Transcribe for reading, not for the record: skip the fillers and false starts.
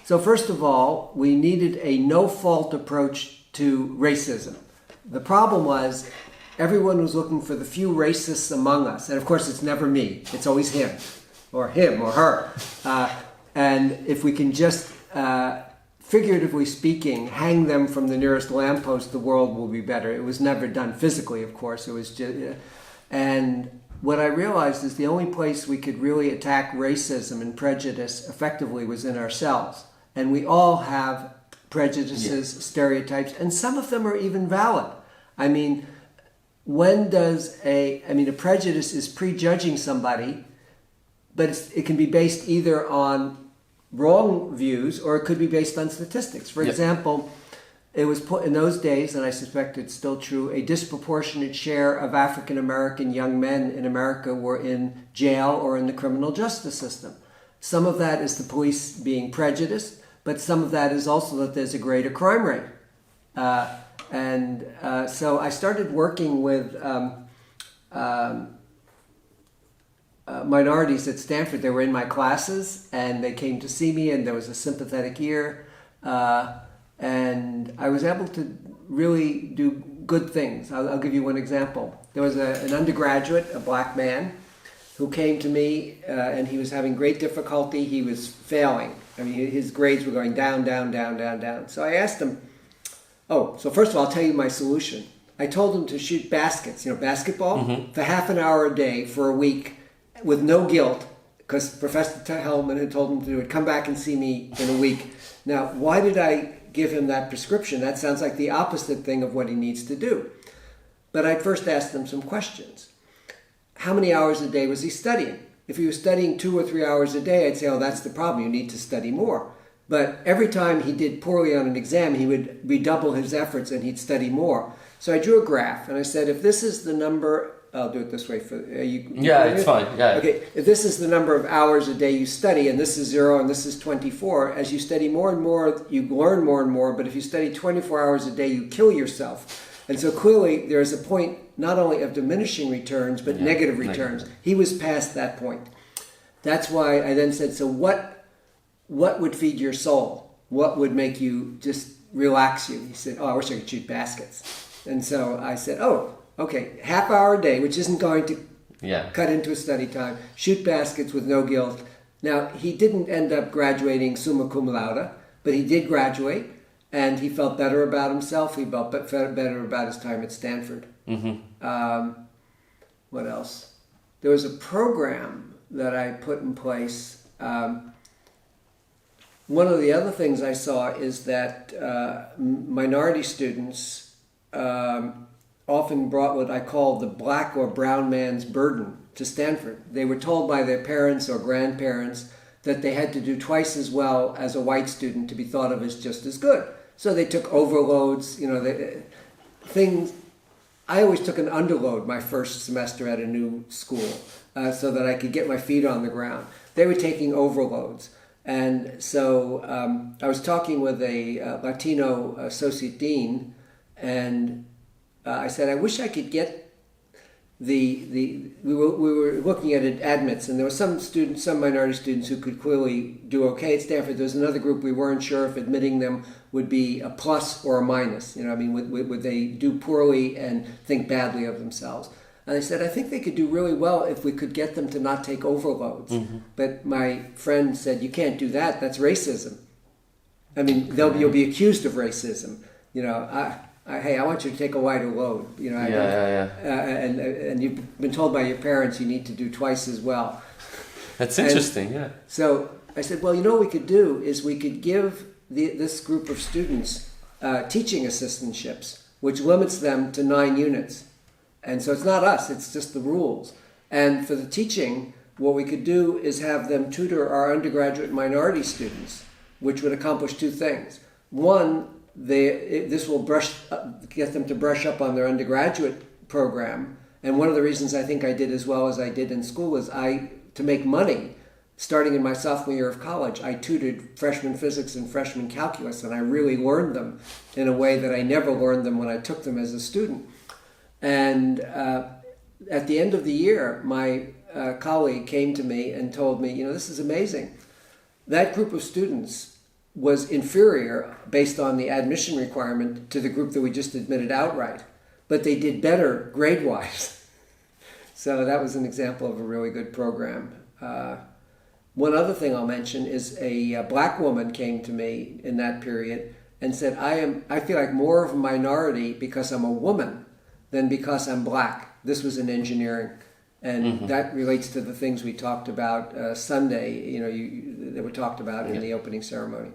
So first of all, we needed a no-fault approach to racism. The problem was everyone was looking for the few racists among us. And of course, it's never me. It's always him or her. And if we can just, figuratively speaking, hang them from the nearest lamppost, the world will be better. It was never done physically, of course. It was just, and what I realized is the only place we could really attack racism and prejudice effectively was in ourselves. And we all have prejudices, stereotypes, and some of them are even valid. I mean, a prejudice is prejudging somebody, but it can be based either on wrong views or it could be based on statistics. For example, it was put in those days, and I suspect it's still true, a disproportionate share of African American young men in America were in jail or in the criminal justice system. Some of that is the police being prejudiced, but some of that is also that there's a greater crime rate. So I started working with minorities at Stanford. They were in my classes, and they came to see me, and there was a sympathetic ear. And I was able to really do good things. I'll give you one example. There was an undergraduate, a black man, who came to me, and he was having great difficulty. He was failing. I mean, his grades were going down, down, down, down, down. So I asked him, so first of all, I'll tell you my solution. I told him to shoot baskets, basketball, for half an hour a day for a week with no guilt, because Professor Hellman had told him to do it. Come back and see me in a week. Now, why did I give him that prescription? That sounds like the opposite thing of what he needs to do. But I first asked him some questions. How many hours a day was he studying? If he was studying 2 or 3 hours a day, I'd say, that's the problem. You need to study more. But every time he did poorly on an exam, he would redouble his efforts and he'd study more. So I drew a graph and I said, if this is the number, I'll do it this way. It's fine. Yeah. Okay, if this is the number of hours a day you study, and this is 0 and this is 24, as you study more and more, you learn more and more. But if you study 24 hours a day, you kill yourself. And so clearly there is a point not only of diminishing returns, but negative returns. He was past that point. That's why I then said, so what would feed your soul? What would make you just relax you? He said, I wish I could shoot baskets. And so I said, okay, half hour a day, which isn't going to cut into a study time, shoot baskets with no guilt. Now, he didn't end up graduating summa cum laude, but he did graduate, and he felt better about himself. He felt better about his time at Stanford. What else? There was a program that I put in place. One of the other things I saw is that minority students often brought what I call the black or brown man's burden to Stanford. They were told by their parents or grandparents that they had to do twice as well as a white student to be thought of as just as good. So they took overloads, things. I always took an underload my first semester at a new school so that I could get my feet on the ground. They were taking overloads. And so I was talking with a Latino associate dean, and I said, I wish I could get we were looking at admits, and there were some minority students who could clearly do okay at Stanford. There was another group we weren't sure if admitting them would be a plus or a minus. Would they do poorly and think badly of themselves? And I said, I think they could do really well if we could get them to not take overloads. But my friend said, you can't do that. That's racism. I mean, you'll be accused of racism. Hey, I want you to take a lighter load. And you've been told by your parents you need to do twice as well. That's interesting, So I said, well, what we could do is we could give this group of students teaching assistantships, which limits them to 9 units. And so it's not us, it's just the rules. And for the teaching, what we could do is have them tutor our undergraduate minority students, which would accomplish 2 things. One, this will get them to brush up on their undergraduate program. And one of the reasons I think I did as well as I did in school is to make money, starting in my sophomore year of college, I tutored freshman physics and freshman calculus, and I really learned them in a way that I never learned them when I took them as a student. And at the end of the year, my colleague came to me and told me, this is amazing. That group of students was inferior based on the admission requirement to the group that we just admitted outright, but they did better grade-wise. So that was an example of a really good program. One other thing I'll mention is a black woman came to me in that period and said, I feel like more of a minority because I'm a woman than because I'm black. This was in engineering. And that relates to the things we talked about Sunday, that were talked about in the opening ceremony.